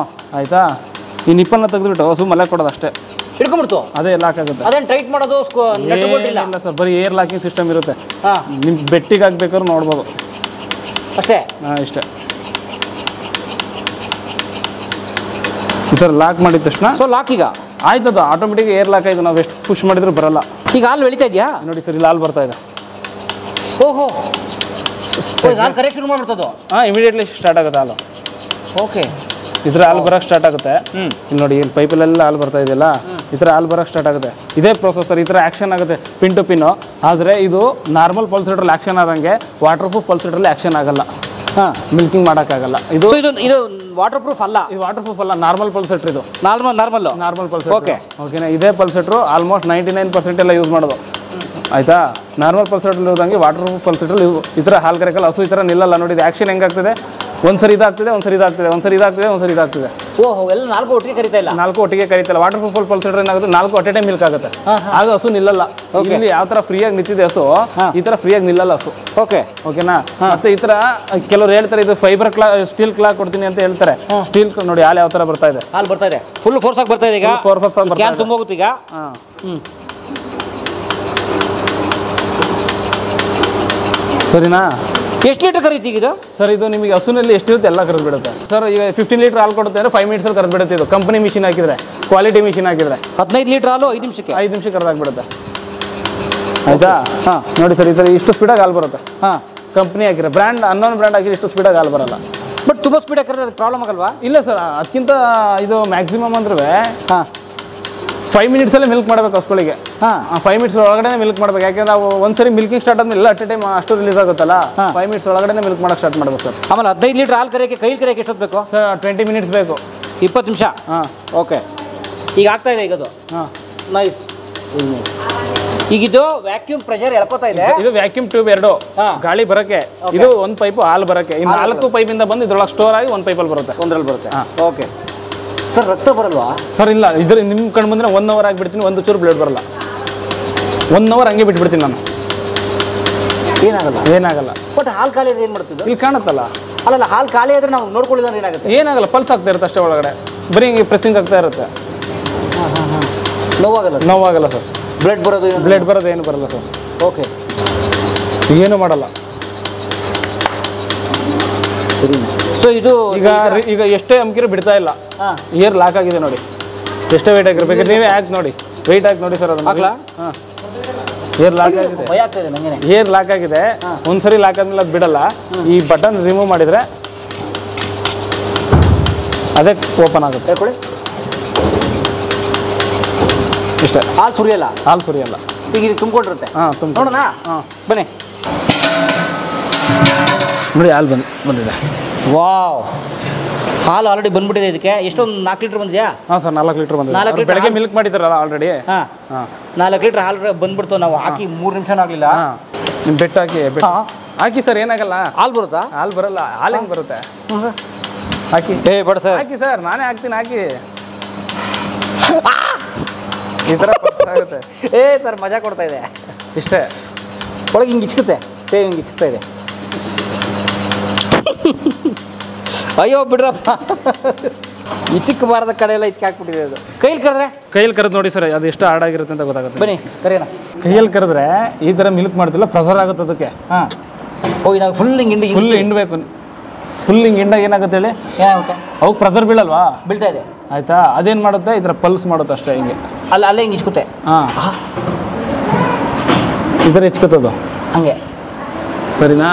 ಆಯ್ತಾ, ಈ ನಿಪ್ಪನ್ನ ತೆಗೆದ್ಬಿಟ್ಟು ಹಸು ಮಲೆ ಕೊಡೋದು ಅಷ್ಟೇ. ಹಿಡ್ಕೊಂಡ್ಬಿಡ್ತು, ಅದೇ ಲಾಕ್ ಆಗುತ್ತೆ. ಅದೇನು ಟೈಟ್ ಮಾಡೋದು ಇಲ್ಲ ಸರ್, ಬರೀ ಏರ್ ಲಾಕಿಂಗ್ ಸಿಸ್ಟಮ್ ಇರುತ್ತೆ. ನಿಮ್ ಬೆಟ್ಟಿಗೆ ಹಾಕ್ಬೇಕಾದ್ರೆ ನೋಡ್ಬೋದು ಅಷ್ಟೇ. ಇಷ್ಟೇ. ಈ ಥರ ಲಾಕ್ ಮಾಡಿದ ತಕ್ಷಣ ಲಾಕ್ ಈಗ ಆಯ್ತದ ಆಟೋಮೆಟಿಕ್ ಏರ್ ಲಾಕ್ ಆಯ್ತು. ನಾವು ಎಷ್ಟು ಪುಷ್ ಮಾಡಿದ್ರು ಬರಲ್ಲ. ಈಗ ಹಾಲು ಬೆಳಿತಾ ಇದೆಯಾ? ನೋಡಿ ಸರ್, ಇಲ್ಲಿ ಹಾಲು ಬರ್ತಾ ಇದೆ. ಓಹೋ, ಹಾಲು ಕರೆಕ್ಟ್ ಶುರು ಮಾಡ್ಬಿಡ್ತದು. ಇಮಿಡಿಯೇಟ್ಲಿ ಸ್ಟಾರ್ಟ್ ಆಗುತ್ತೆ ಹಾಲು. ಓಕೆ. ಇದ್ರ ಹಾಲು ಬರೋಕ್ಕೆ ಸ್ಟಾರ್ಟ್ ಆಗುತ್ತೆ. ಇಲ್ಲಿ ನೋಡಿ, ಇಲ್ಲಿ ಪೈಪಲ್ಲೆಲ್ಲ ಹಾಲು ಬರ್ತಾ ಇದೆಯಲ್ಲ, ಈ ಥರ ಹಾಲು ಬರೋಕ್ಕೆ ಸ್ಟಾರ್ಟ್ ಆಗುತ್ತೆ. ಇದೇ ಪ್ರೊಸೆಸರ್ ಈ ಥರ ಆ್ಯಕ್ಷನ್ ಆಗುತ್ತೆ ಪಿನ್ ಟು ಪಿನ್ನು. ಆದರೆ ಇದು ನಾರ್ಮಲ್ ಪಲ್ಸೇಟ್ರಲ್ಲಿ ಆ್ಯಕ್ಷನ್ ಆದಂಗೆ ವಾಟರ್ ಪ್ರೂಫ್ ಪಲ್ಸೇಟ್ರಲ್ಲಿ ಆ್ಯಕ್ಷನ್ ಆಗಲ್ಲ. ಮಿಲ್ಕಿಂಗ್ ಮಾಡೋಕ್ಕಾಗಲ್ಲ. ಇದು ವಾಟರ್ ಪ್ರೂಫ್ ಅಲ್ಲ. ಇದು ವಾಟರ್ ಪ್ರೂಫ್ ಅಲ್ಲ, ನಾರ್ಮಲ್ ಪಲ್ಸೇಟ್ರ್. ಇದು ನಾರ್ಮಲ್ ಪಲ್ಸೇಟ್ರ್. ಓಕೆನಾ? ಇದೇ ಪಲ್ಸೇಟ್ರು ಆಲ್ಮೋಸ್ಟ್ 99% ಎಲ್ಲ ಯೂಸ್ ಮಾಡೋದು. ಆಯ್ತಾ? ನಾರ್ಮಲ್ ಪಲ್ಸೇಟ್ರಲ್ಲಿ ಯೂಸ್ ವಾಟರ್ ಪ್ರೂಫ್ ಪಲ್ಸೇಟ್ರಲ್ಲಿ ಈ ಥರ ಹಾಲು ಕರೆಕಲ್ಲ. ಹಸು ಈ ಥರ ನಿಲ್ಲಲ್ಲ. ನೋಡಿ, ಇದು ಆ್ಯಕ್ಷನ್ ಹೆಂಗಾಗ್ತದೆ, ಒಂದ್ಸರಿ ಇದಾಗ್ತದೆ, ಒಂದ್ಸರಿ ಇದಾಗ್ತದೆ, ಒಂದ್ಸರಿ ಇದಾಗ್ತದೆ, ಒಂದ್ಸರಿ ಇದಾಗ್ತದೆ. ಓಹೋ, ಎಲ್ಲ 4 ಒಟ್ಟಿಗೆ ಕರೀತಾ ಇಲ್ಲ. 4 ಒಟ್ಟಿಗೆ ಕರೀತಲ್ಲ. ವಾಟರ್ ಪ್ರೂಫ್ ಪಲ್ಸೇಟ್ರ್ ಏನಾಗುತ್ತೆ, 4 ಅಟ್ ಎ ಟೈಮ್ ಮಿಲ್ಕ್ ಆಗುತ್ತೆ. ಆಗ ಹಸು ನಿಲ್ಲಲ್ಲ. ಇಲ್ಲಿ ಯಾವ ಥರ ಫ್ರೀಯಾಗಿ ನಿಂತಿದೆ ಹಸು, ಈ ಥರ ಫ್ರೀಯಾಗಿ ನಿಲ್ಲಲ್ಲ ಹಸು. ಓಕೆನಾ? ಮತ್ತೆ ಈ ಥರ ಕೆಲವರು ಹೇಳ್ತಾರೆ, ಇದು ಫೈಬರ್ ಸ್ಟೀಲ್ ಕ್ಲಾಕ್ ಕೊಡ್ತೀನಿ ಅಂತ ಹೇಳ್ತಾರೆ. ಸ್ಟೀಲ್ ನೋಡಿ, ಹಾಲು ಯಾವ ಥರ ಬರ್ತಾ ಇದೆ. ಹಾಲು ಬರ್ತಾ ಇದೆ, ಫುಲ್ ಫೋರ್ಸ್ ಆಗಿ ಬರ್ತಾ ಇದೆ. ಈಗ ಕ್ಯಾನ್ ತುಂಬ ಹೋಗುತ್ತೆ ಈಗ. ಸರಿನಾ? ಎಷ್ಟು ಲೀಟರ್ ಕರೀತಿ ಈಗ ಇದು? ಸರ್, ಇದು ನಿಮಗೆ ಹಸುನಲ್ಲಿ ಎಷ್ಟಿರುತ್ತೆ ಎಲ್ಲ ಕರೆದು ಬಿಡುತ್ತೆ ಸರ್. ಈಗ 15 ಲೀಟರ್ ಹಾಲು ಕೊಡುತ್ತೆ ಅಂದರೆ 5 ಮಿನಿಟ್ಸಲ್ಲಿ ಕರೆದು ಬಿಡುತ್ತೆ. ಇದು ಕಂಪನಿ ಮಿಷಿನ್ ಹಾಕಿದ್ರೆ, ಕ್ವಾಲಿಟಿ ಮಿಷಿನ್ ಹಾಕಿದ್ರೆ 15 ಲೀಟರ್ ಹಾಲು 5 ನಿಮಿಷಕ್ಕೆ ಕರೆದಾಕ್ಬಿಡುತ್ತೆ. ಆಯ್ತಾ? ನೋಡಿ ಸರ್, ಈ ಥರ ಇಷ್ಟು ಸ್ಪೀಡಾಗಿ ಹಾಲು ಬರುತ್ತೆ. ಕಂಪ್ನಿ ಹಾಕಿದ್ರೆ, ಬ್ರ್ಯಾಂಡ್ ಅನ್ನೋನ್ ಬ್ರ್ಯಾಂಡ್ ಹಾಕಿದ್ರೆ ಇಷ್ಟು ಸ್ಪೀಡಾಗಿ ಹಾಲು ಬರಲ್ಲ. ಬಟ್ ತುಂಬ ಸ್ಪೀಡ್ ಹಾಕಿದ್ರೆ ಅದಕ್ಕೆ ಪ್ರಾಬ್ಲಮ್ ಆಗಲ್ವಾ? ಇಲ್ಲ ಸರ್, ಅದಕ್ಕಿಂತ ಇದು ಮ್ಯಾಕ್ಸಿಮಮ್ ಅಂದ್ರೆ 5 ಮಿನಿಟ್ಸಲ್ಲೇ ಮಿಲ್ಕ್ ಮಾಡಬೇಕು ಹಸುಗಳಿಗೆ. 5 ಮಿನಿಟ್ಸ್ ಒಳಗಡೆ ಮಿಲ್ಕ್ ಮಾಡ್ಬೇಕು. ಯಾಕೆಂದ್ರೆ ನಾವು ಒಂದ್ಸರಿ ಮಿಲ್ಕಿಂಗ್ ಸ್ಟಾರ್ಟ್ ಆದ್ಮೇಲೆ ಅಟ್ ಎ ಟೈಮ್ ಅಷ್ಟು ರಿಲೀಸ್ ಆಗುತ್ತಲ್ಲ. 5 ಮಿನಿಟ್ಸ್ ಒಳಗಡೆ ಮಿಲ್ಕ್ ಮಾಡಕ್ಕೆ ಸ್ಟಾರ್ಟ್ ಮಾಡ್ಬೇಕು ಸರ್. ಆಮೇಲೆ 15 ಲೀಟರ್ ಹಾಲು ಕರೆಯೋಕ್ಕೆ ಕೈಲಿ ಕರೆಯೋಕ್ಕೆ ಎಷ್ಟೊತ್ತು ಬೇಕು ಸರ್? 20 ಮಿನಿಟ್ಸ್ ಬೇಕು. 20 ನಿಮಿಷ. ಓಕೆ. ಈಗ ಆಗ್ತಾ ಇದೆ ಈಗ ಅದು. ನೈಸ್. ಈಗ ಇದು ವ್ಯಾಕ್ಯೂಮ್ ಪ್ರೆಷರ್ ಎಳ್ಕೊತಾ ಇದೆ. ಇದು ವ್ಯಾಕ್ಯೂಮ್ ಟ್ಯೂಬ್ 2 ಗಾಳಿ ಬರಕ್ಕೆ, ಇದು ಒಂದು ಪೈಪ್ ಹಾಲು ಬರಕ್ಕೆ. ಈ 4 ಪೈಪಿಂದ ಬಂದು ಇದ್ರೊಳಗೆ ಸ್ಟೋರ್ ಆಗಿ ಒಂದು ಪೈಪಲ್ಲಿ ಬರುತ್ತೆ, ಒಂದ್ರಲ್ಲಿ ಬರುತ್ತೆ. ಓಕೆ ಸರ್, ರಕ್ತ ಬರಲ್ವಾ ಸರ್? ಇಲ್ಲ, ಇದ್ರ ನಿಮ್ಮ ಕಣ್ಣು ಬಂದರೆ 1 ಅವರ್ ಆಗಿಬಿಡ್ತೀನಿ, ಒಂದು ಚೂರು ಬ್ಲಡ್ ಬರಲ್ಲ. 1 ಅವರ್ ಹಂಗೆ ಬಿಟ್ಬಿಡ್ತೀನಿ ನಾನು, ಏನಾಗಲ್ಲ. ಬಟ್ ಹಾಲು ಖಾಲಿ ಆದ್ರೆ ಏನು ಮಾಡ್ತಿದ್ದು? ಇಲ್ಲಿ ಕಾಣುತ್ತಲ್ಲ. ಅಲ್ಲ, ಹಾಲು ಖಾಲಿ ಆದ್ರೆ ನಾವು ನೋಡ್ಕೊಳ್ಳಿದ್ರೆ ಏನಾಗುತ್ತೆ? ಏನಾಗಲ್ಲ, ಪಲ್ಸ್ ಆಗ್ತಾ ಇರುತ್ತೆ ಅಷ್ಟೇ ಒಳಗಡೆ, ಬರೀ ಹಿಂಗೆ ಪ್ರೆಸ್ಸಿಂಗ್ ಆಗ್ತಾ ಇರುತ್ತೆ. ನೋವಾಗಲ್ಲ ಸರ್. ಬ್ಲಡ್ ಬರೋದು ಏನು ಬರಲ್ಲ ಸರ್. ಓಕೆ, ಏನು ಮಾಡಲ್ಲ. ಸೊ ಇದು ಈಗ ಎಷ್ಟೇ ಅಮ್ಕಿರೋ ಬಿಡ್ತಾ ಇಲ್ಲ, ಏರ್ ಲಾಕ್ ಆಗಿದೆ ನೋಡಿ. ಎಷ್ಟೇ ವೆಯ್ಟ್ ಆಗಿರ್ಬೇಕು, ನೀವೇ ಹಾಕಿ ನೋಡಿ, ವೆಯ್ಟ್ ಹಾಕಿ ನೋಡಿ ಸರ್. ಅದನ್ನ ಹಾಂ, ಏರ್ ಲಾಕ್ ಆಗಿದೆ. ಏರ್ ಲಾಕ್ ಆಗಿದೆ. ಒಂದ್ಸರಿ ಲಾಕ್ ಆದ್ಮೇಲೆ ಅದು ಬಿಡಲ್ಲ. ಈ ಬಟನ್ ರಿಮೂವ್ ಮಾಡಿದರೆ ಅದೇ ಓಪನ್ ಆಗುತ್ತೆ. ಇಷ್ಟೇ. ಹಾಲು ಸುರಿಯಲ್ಲ. ಈಗ ಇದು ತುಂಬಿಕೊಂಡಿರುತ್ತೆ. ನೋಡೋಣ, ಬನ್ನಿ. ನೋಡಿ, ಹಾಲು ಬಂದಿದೆ. ವಾವ್, ಹಾಲು ಆಲ್ರೆಡಿ ಬಂದ್ಬಿಟ್ಟಿದೆ. ಇದಕ್ಕೆ ಎಷ್ಟೊಂದು 4 ಲೀಟ್ರ್ ಬಂದಿದೆಯಾ? ಹಾಂ ಸರ್, 4 ಲೀಟ್ರ್ ಬಂದಿದೆ. ಬೆಳಗ್ಗೆ ಮಿಲ್ಕ್ ಮಾಡಿದ್ದಾರಲ್ಲ ಆಲ್ರೆಡಿ. ಹಾಂ, 4 ಲೀಟ್ರ್ ಹಾಲು ಬಂದ್ಬಿಡ್ತು. ನಾವು ಹಾಕಿ 3 ನಿಮಿಷನೂ ಆಗಲಿಲ್ಲ. ನಿಮ್ಮ ಬೆಟ್ಟು ಹಾಕಿ ಸರ್, ಏನಾಗಲ್ಲ. ಹಾಲು ಬರುತ್ತಾ? ಹಾಲು ಬರಲ್ಲ. ಹಾಲು ಹೆಂಗೆ ಬರುತ್ತೆ? ಹಾಕಿ ಬೇಡ ಸರ್, ಹಾಕಿ ಸರ್, ನಾನೇ ಹಾಕ್ತೀನಿ. ಹಾಕಿ ಈ ಥರ ಆಗುತ್ತೆ. ಸರ್, ಮಜಾ ಕೊಡ್ತಾ ಇದೆ. ಇಷ್ಟೇ. ಒಳಗೆ ಹಿಂಗೆ ಇಚ್ಕುತ್ತೆ, ಸೇವ್ ಹಿಂಗೆ ಇಚ್ಕುತ್ತಾ ಇದೆ. ಅಯ್ಯೋ ಬಿಡ್ರಪ್ಪ, ಇಚ್ಕಬಾರದ ಕಡೆ ಎಲ್ಲ ಇಚ್ಕೆ ಹಾಕ್ಬಿಟ್ಟಿದೆ. ಅದು ಕೈಯಲ್ಲಿ ಕರೆದು ನೋಡಿ ಸರ್, ಅದು ಎಷ್ಟು ಹಾರ್ಡಾಗಿರುತ್ತೆ ಅಂತ ಗೊತ್ತಾಗುತ್ತೆ. ಬನ್ನಿ ಕರೆಯೋಣ. ಕೈಯಲ್ಲಿ ಕರೆದ್ರೆ ಈ ಥರ ಮಿಲ್ಕ್ ಮಾಡ್ತಿಲ್ಲ, ಪ್ರೆಸರ್ ಆಗುತ್ತೆ ಅದಕ್ಕೆ. ಹಾಂ, ಹೋಗಿ ನಾವು ಫುಲ್ ಹಿಂಡಬೇಕು. ಫುಲ್ ಹಿಂಗೆ ಹಿಂಡಾಗ ಏನಾಗುತ್ತೆ ಹೇಳಿ? ಏನಾಗುತ್ತೆ? ಅವಾಗ ಪ್ರೆಸರ್ ಬೀಳಲ್ವಾ? ಬೀಳ್ತಾ ಇದೆ. ಆಯ್ತಾ? ಅದೇನು ಮಾಡುತ್ತೆ, ಈ ಥರ ಪಲ್ಸ್ ಮಾಡುತ್ತೆ ಅಷ್ಟೇ. ಹಿಂಗೆ ಅಲ್ಲೇ ಹಿಂಗೆ ಇಚ್ಕುತ್ತೆ. ಹಾಂ, ಈ ಥರ ಇಚ್ಕೊತದು ಹಂಗೆ. ಸರಿನಾ?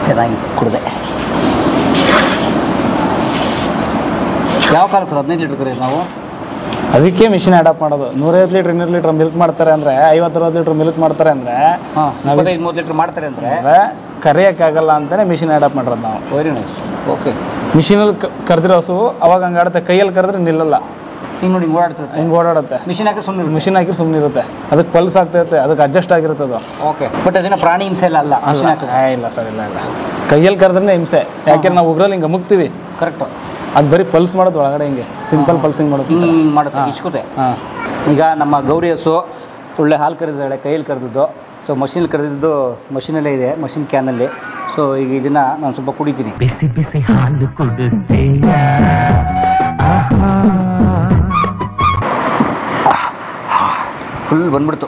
ಚೆನ್ನಾಗಿ ಕುಡಿದೆ. ಯಾವ ಕಾಲಕ್ಕೆ ಸರ್ 15 ಲೀಟ್ರ್ ಕರೆಯೋದು ನಾವು? ಅದಕ್ಕೆ ಮಿಷಿನ್ ಅಡಾಪ್ಟ್ ಮಾಡೋದು. 150 ಲೀಟ್ರ್ 200 ಲೀಟ್ರ್ ಮಿಲ್ಕ್ ಮಾಡ್ತಾರೆ ಅಂದರೆ, 50-60 ಲೀಟ್ರ್ ಮಿಲ್ಕ್ ಮಾಡ್ತಾರೆ ಅಂದರೆ, 25-30 ಲೀಟ್ರ್ ಮಾಡ್ತಾರೆ ಅಂದರೆ ಕರೆಯೋಕ್ಕಾಗಲ್ಲ ಅಂತಲೇ ಮಿಷಿನ್ ಅಡಾಪ್ಟ್ ಮಾಡೋದು ನಾವು. Very nice. ಓಕೆ, ಮಿಷಿನಲ್ಲಿ ಕರೆದಿರೋ ಹಸು ಅವಾಗ ಹಂಗೆ ಆಡುತ್ತೆ. ಕೈಯಲ್ಲಿ ಕರೆದ್ರೆ ನಿಲ್ಲಲ್ಲ, ಹಿಂಗೆ ನೋಡಿ ಹಿಂಗೆ ಓಡಾಡುತ್ತೆ. ಮಿಷಿನ್ ಹಾಕಿ ಸುಮ್ಮನೆ ಇರುತ್ತೆ. ಅದಕ್ಕೆ ಪಲ್ಸ್ ಆಗ್ತಾ ಇರುತ್ತೆ, ಅದಕ್ಕೆ ಅಡ್ಜಸ್ಟ್ ಆಗಿರುತ್ತೆ ಅದು. ಓಕೆ, ಬಟ್ ಅದನ್ನ ಪ್ರಾಣಿ ಹಿಂಸೆ ಇಲ್ಲ. ಇಲ್ಲ ಸರ್, ಇಲ್ಲ. ಕೈಯಲ್ಲಿ ಕರೆದ್ರೆ ಹಿಂಸೆ. ಯಾಕೆಂದ್ರೆ ನಾವು ಉಗ್ರಲ್ಲಿ ಹಿಂಗೆ ಮುಗ್ತೀವಿ. ಕರೆಕ್ಟು. ಅದು ಬರೀ ಪಲ್ಸ್ ಮಾಡೋದು ಒಳಗಡೆ, ಹಿಂಗೆ ಸಿಂಪಲ್ ಪಲ್ಸಿಂಗ್ ಮಾಡೋದು. ಹಿಂಗೆ ಮಾಡುತ್ತೆ, ಇಸ್ಕುತ್ತೆ. ಹಾಂ, ಈಗ ನಮ್ಮ ಗೌರಿ ಹಸು ಒಳ್ಳೆ ಹಾಲು ಕರೆದಿದ್ದಾಳೆ, ಕೈಯಲ್ಲಿ ಕರೆದಿದ್ದು. ಸೊ ಮಷಿನಲ್ಲಿ ಕರೆದಿದ್ದು ಮಷಿನಲ್ಲೇ ಇದೆ, ಮಷಿನ್ ಕ್ಯಾನಲ್ಲಿ. ಸೊ ಈಗ ಇದನ್ನು ನಾನು ಸ್ವಲ್ಪ ಕುಡಿತೀನಿ. ಬಿಸಿ ಬಿಸಿ ಹಾಲು ಕುಡಿಸ್ತೀಯ. ಫುಲ್ ಬಂದ್ಬಿಡ್ತು.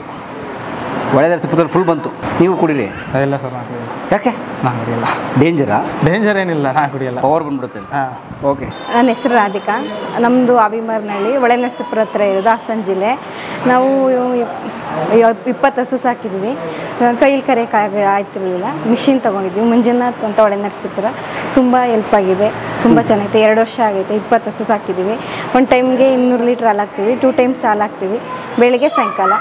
ಒಳ್ಳೆದರ್ಸಿಪುತ್ತಲ್ಲಿ ಫುಲ್ ಬಂತು. ನೀವು ಕುಡೀರಿ. ಇಲ್ಲ ಸರ್, ನಾನು ಕುಡಿಯಲ್ಲ. ಯಾಕೆ? ನಾನು ಕುಡಿಯಲ್ಲ. ಡೇಂಜರ್ ಏನಿಲ್ಲ, ನಾನು ಕುಡಿಯಲ್ಲ. ಪವರ್ ಬಂದ್ಬಿಡುತ್ತೆ. ಹಾಂ, ಓಕೆ. ನನ್ನ ಹೆಸರು ರಾಧಿಕಾ. ನಮ್ಮದು ಅಭಿಮಾರ್ನಹಳ್ಳಿ, ಹೊಳೆನರಸೀಪುರ ಹತ್ರ ಇರೋದು, ಹಾಸನ ಜಿಲ್ಲೆ. ನಾವು 20 ಹಸು ಸಾಕಿದ್ವಿ. ಕೈಯಲ್ಲಿ ಕರೆಯೋಕ್ಕಾಗ ಆಯ್ತಿರಲಿಲ್ಲ. ಮಿಷಿನ್ ತೊಗೊಂಡಿದ್ವಿ, ಮಂಜುನಾಥ್ ಅಂತ, ಹೊಳೆನರಸೀಪುರ. ತುಂಬ ಹೆಲ್ಪ್ ಆಗಿದೆ, ತುಂಬ ಚೆನ್ನಾಗಿದೆ. 2 ವರ್ಷ ಆಗೈತೆ. 20 ಹಸು ಸಾಕಿದ್ದೀವಿ. ಒಂದು ಟೈಮ್ಗೆ 200 ಲೀಟ್ರ್ ಹಾಲು ಹಾಕ್ತೀವಿ. 2 ಟೈಮ್ಸ್ ಹಾಲು ಹಾಕ್ತೀವಿ, ಬೆಳಗ್ಗೆ ಸಾಯಂಕಾಲ.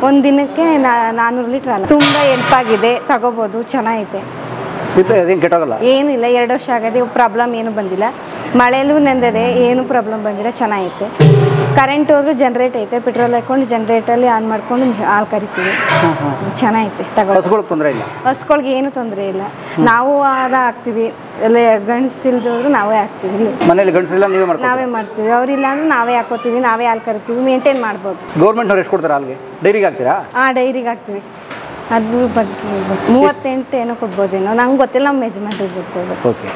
ಒಂದು ದಿನಕ್ಕೆ 400 ಲೀಟ್ರ್ ಹಾಲು. ತುಂಬ ಹೆಲ್ಪ್ ಆಗಿದೆ, ತಗೋಬೋದು, ಚೆನ್ನಾಗೈತೆ. ಅದೇನು ಕೆಟ್ಟೋಗಲ್ಲ? ಏನಿಲ್ಲ, 2 ವರ್ಷ ಆಗದೆ, ಪ್ರಾಬ್ಲಮ್ ಏನೂ ಬಂದಿಲ್ಲ. ಮಳೆಯಲ್ಲೂ ನೆಂದಿದೆ, ಏನೂ ಪ್ರಾಬ್ಲಮ್ ಬಂದಿಲ್ಲ, ಚೆನ್ನಾಗೈತೆ. ಕರೆಂಟ್ ಹೋದ್ರೂ ಜನ್ರೇಟ್ ಐತೆ, ಪೆಟ್ರೋಲ್ ಹಾಕ್ಕೊಂಡು ಜನ್ರೇಟಲ್ಲಿ ಆನ್ ಮಾಡ್ಕೊಂಡು ಹಾಲು ಕರಿತೀವಿ. ಚೆನ್ನಾಗೈತೆ, ತಗೋ. ಹಸುಗಳಿಗೆ ತೊಂದರೆ ಇಲ್ಲ? ಹಸುಗಳಿಗೆ ಏನೂ ತೊಂದರೆ ಇಲ್ಲ. ನಾವು ಹಾಕ್ತೀವಿ, ಎಲ್ಲ ಗಂಡಸಿಲ್ದವ್ರು ನಾವೇ ಹಾಕ್ತೀವಿ. ಮನೇಲಿ ಗಂಡಸರಿಲ್ಲ, ನಾವೇ ಮಾಡ್ತೀವಿ. ಅವರಿಲ್ಲ ಅಂದ್ರೆ ನಾವೇ ಹಾಕೋತೀವಿ, ನಾವೇ ಹಾಲು ಕರಿತೀವಿ, ಮೇಂಟೈನ್ ಮಾಡ್ಬೋದು. ಗೌರ್ಮೆಂಟ್ನವ್ರು ಎಷ್ಟು ಕೊಡ್ತಾರೆ ಹಾಲಿಗೆ? ಡೈರಿಗೆ ಹಾಕ್ತೀರಾ? ಹಾಂ, ಡೈರಿಗೆ ಹಾಕ್ತೀವಿ. ಅದು ಬಗ್ಗೆ 38 ಏನೋ ಕೊಡ್ಬೋದೇನೋ, ನಂಗೆ ಗೊತ್ತಿಲ್ಲ, ನಮ್ಮ ಯಜಮಾನ್ರಿಗೆ ಗೊತ್ತದು. ಓಕೆ.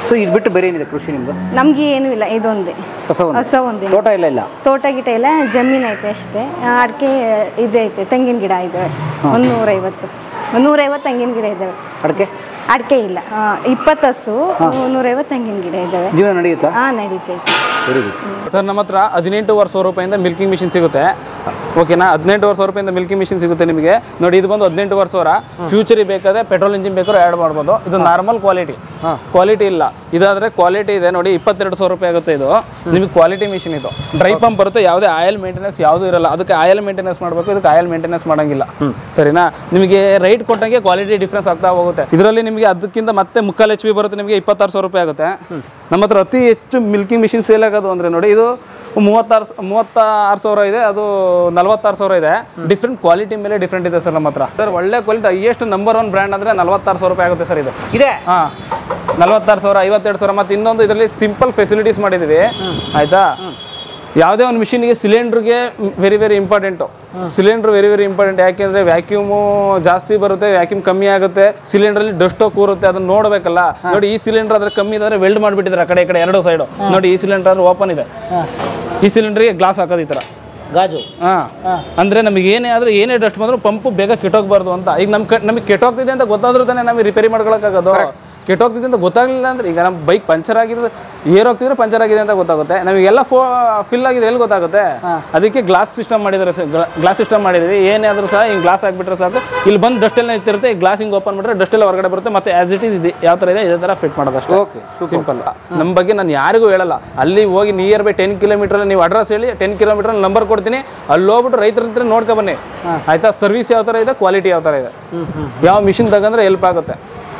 ಸೊ ಇದು ಬಿಟ್ಟು ಬೇರೆ ಏನಿದೆ ಕೃಷಿ ನಿಮ್ಮದು? ನಮಗೆ ಏನೂ ಇಲ್ಲ, ಇದೊಂದೇ ಹೊಸ ಒಂದೇ. ತೋಟ ಇಲ್ಲ? ತೋಟ ಗಿಟ ಇಲ್ಲ, ಜಮೀನು ಐತೆ ಅಷ್ಟೇ. ಅಡಿಕೆ ಇದು ಐತೆ, ತೆಂಗಿನ ಗಿಡ ಇದ್ದಾವೆ. 150 ತೆಂಗಿನ ಗಿಡ ಇದ್ದಾವೆ. ಅಡಿಕೆ ಇಲ್ಲ. 20 ಹಸು, 150 ತೆಂಗಿನ ಗಿಡ ಇದ್ದಾವೆ. ಜೀವನ ನಡೆಯುತ್ತಾ? ಹಾಂ, ನಡೀತೈತೆ. ವೆರಿ ಗುಡ್ ಸರ್ ನಮ್ಮ ಹತ್ರ 18,500 ರೂಪಾಯಿಂದ ಮಿಲ್ಕಿಂಗ್ ಮಿಷಿನ್ ಸಿಗುತ್ತೆ. ಓಕೆನಾ, 18,500 ರೂಪಾಯಿಂದ ಮಿಲ್ಕಿಂಗ್ ಮಿಷಿನ್ ಸಿಗುತ್ತೆ ನಿಮಗೆ. ನೋಡಿ ಇದು ಬಂದು 18,500. ಫ್ಯೂಚರಿಗೆ ಬೇಕಾದ್ರೆ ಪೆಟ್ರೋಲ್ ಇಂಜಿನ್ ಬೇಕಾದ್ರೆ ಆ್ಯಡ್ ಮಾಡ್ಬೋದು. ಇದು ನಾರ್ಮಲ್ ಕ್ವಾಲಿಟಿ ಇಲ್ಲ. ಇದಾದರೆ ಕ್ವಾಲಿಟಿ ಇದೆ ನೋಡಿ, 22,000 ರೂಪಾಯಿ ಆಗುತ್ತೆ. ಇದು ನಿಮಗೆ ಕ್ವಾಲಿಟಿ ಮಿಷಿನ್. ಇದು ಡ್ರೈ ಪಂಪ್ ಬರುತ್ತೆ, ಯಾವುದೇ ಆಯಿಲ್ ಮೇಂಟೆನೆನ್ಸ್ ಯಾವುದೂ ಇರಲ್ಲ. ಅದಕ್ಕೆ ಆಯಿಲ್ ಮೇಂಟೆನೆನ್ಸ್ ಮಾಡಬೇಕು, ಇದಕ್ಕೆ ಆಯಿಲ್ ಮೇಂಟೆನೆನ್ಸ್ ಮಾಡಂಗಿಲ್ಲ. ಸರಿನಾ, ನಿಮಗೆ ರೈಟ್ ಕೊಟ್ಟಂಗೆ ಕ್ವಾಲಿಟಿ ಡಿಫ್ರೆನ್ಸ್ ಆಗ್ತಾ ಹೋಗುತ್ತೆ. ಇದರಲ್ಲಿ ನಿಮಗೆ ಅದಕ್ಕಿಂತ ಮತ್ತೆ 3/4 HP ಬರುತ್ತೆ, ನಿಮಗೆ 26,000 ರೂಪಾಯಿ ಆಗುತ್ತೆ. ನಮ್ಮ ಹತ್ರ ಅತಿ ಹೆಚ್ಚು ಮಿಲ್ಕಿಂಗ್ ಮಿಷಿನ್ ಸೇಲ್ ಆಗೋದು ಅಂದರೆ ನೋಡಿ, ಇದು 36,000 ಇದೆ, ಅದು 46,000 ಇದೆ. ಡಿಫ್ರೆಂಟ್ ಕ್ವಾಲಿಟಿ ಮೇಲೆ ಡಿಫ್ರೆಂಟ್ ಇದೆ ಸರ್ ನಮ್ಮ ಹತ್ರ. ಸರ್ ಒಳ್ಳೆ ಕ್ವಾಲಿಟಿ ಹೈಯೆಸ್ಟ್ ನಂಬರ್ 1 ಬ್ರ್ಯಾಂಡ್ ಅಂದರೆ 46,000 ರೂಪಾಯಿ ಆಗುತ್ತೆ ಸರ್. ಇದು ಇದೆ 46,000, 52,000. ಮತ್ತು ಇನ್ನೊಂದು ಇದರಲ್ಲಿ ಸಿಂಪಲ್ ಫೆಸಿಲಿಟೀಸ್ ಮಾಡಿದ್ದೀವಿ ಆಯಿತಾ. ಯಾವುದೇ ಒಂದು ಮಿಷಿನ್ಗೆ ಸಿಲಿಂಡ್ರಿಗೆ very important. Cylinder very important. ಯಾಕೆಂದರೆ ವ್ಯಾಕ್ಯೂಮು ಜಾಸ್ತಿ ಬರುತ್ತೆ, ವ್ಯಾಕ್ಯೂಮ್ ಕಮ್ಮಿ ಆಗುತ್ತೆ, ಸಿಲಿಂಡ್ರಲ್ಲಿ ಡಸ್ಟೋ ಕೂರುತ್ತೆ, ಅದನ್ನ ನೋಡಬೇಕಲ್ಲ. ನೋಡಿ ಈ ಸಿಲಿಂಡರ್ ಆದರೆ ಕಮ್ಮಿ ಇದ್ರೆ ವೆಲ್ಡ್ ಮಾಡಿಬಿಟ್ಟಿದ್ದಾರೆ ಆ ಕಡೆ ಎರಡು ಸೈಡು. ನೋಡಿ ಈ ಸಿಲಿಂಡರ್ ಆದರೆ ಓಪನ್ ಇದೆ, ಈ ಸಿಲಿಂಡ್ರಿಗೆ ಗ್ಲಾಸ್ ಹಾಕೋದು ಈ ಥರ ಗಾಜು. ಅಂದರೆ ನಮಗೆ ಏನೇ ಡಸ್ಟ್ ಬಂದರೂ ಪಂಪು ಬೇಗ ಕೆಟ್ಟೋಗ್ಬಾರ್ದು ಅಂತ. ಈಗ ನಮಗೆ ಕೆಟ್ಟೋಗ್ತಿದೆ ಅಂತ ಗೊತ್ತಾದ್ರೂ ತಾನೇ ನಮಗೆ ರಿಪೇರಿ ಮಾಡ್ಕೊಳಕ್ಕಾಗೋದು. ಕೆಟ್ಟೋಗ್ತಿದೆ ಅಂತ ಗೊತ್ತಾಗಲಿಲ್ಲ ಅಂದರೆ, ಈಗ ನಮ್ಮ ಬೈಕ್ ಪಂಚರ್ ಆಗಿದೆ, ಏರ್ ಹೋಗ್ತಿದ್ರೆ ಪಂಚರ್ ಆಗಿದೆ ಅಂತ ಗೊತ್ತಾಗುತ್ತೆ. ನಮಗೆಲ್ಲ ಫಿಲ್ ಆಗಿದೆ ಎಲ್ಲಿ ಗೊತ್ತಾಗುತ್ತೆ? ಅದಕ್ಕೆ ಗ್ಲಾಸ್ ಸಿಸ್ಟಮ್ ಮಾಡಿದ್ದಾರೆ. ಗ್ಲಾಸ್ ಸಿಸ್ಟಮ್ ಮಾಡಿದ್ವಿ. ಏನಾದರೂ ಸಹ ಹಿಂಗೆ ಗ್ಲಾಸ್ ಹಾಕ್ಬಿಟ್ರೆ ಸಾಕು, ಇಲ್ಲಿ ಬಂದು ಡಸ್ಟ್ ಎಲ್ಲ ಇರ್ತಿರುತ್ತೆ. ಈ ಗ್ಲಾಸ್ ಹಿಂಗೆ ಓಪನ್ ಮಾಡಿದ್ರೆ ಡಸ್ಟ್ ಎಲ್ಲ ಹೊರಗಡೆ ಬರುತ್ತೆ. ಮತ್ತೆ ಆಸ್ ಇಟ್ ಈಸ್ ಇದೆ ಯಾವ ಥರ ಇದೆ ಇದೇ ಥರ ಫಿಟ್ ಮಾಡೋದು ಅಷ್ಟೇ. Okay, simple. ನಮ್ಮ ಬಗ್ಗೆ ನಾನು ಯಾರಿಗೂ ಹೇಳಲ್ಲ. ಅಲ್ಲಿ ಹೋಗಿ ನಿಯರ್ ಬೈ 10 ಕಿಲೋಮೀಟ್ರಲ್ಲಿ ನೀವು ಅಡ್ರೆಸ್ ಹೇಳಿ, 10 ಕಿಲೋಮೀಟ್ರಲ್ಲಿ ನಂಬರ್ ಕೊಡ್ತೀನಿ. ಅಲ್ಲಿ ಹೋಗ್ಬಿಟ್ಟು ರೈತರ ಹತ್ರ ನೋಡ್ಕೊ ಬನ್ನಿ ಆಯಿತಾ. ಸರ್ವಿಸ್ ಯಾವ ಥರ ಇದೆ, ಕ್ವಾಲಿಟಿ ಯಾವ ಥರ ಇದೆ, ಯಾವ ಮಿಷಿನ್ ತಗೊಂಡ್ರೆ ಹೆಲ್ಪ್ ಆಗುತ್ತೆ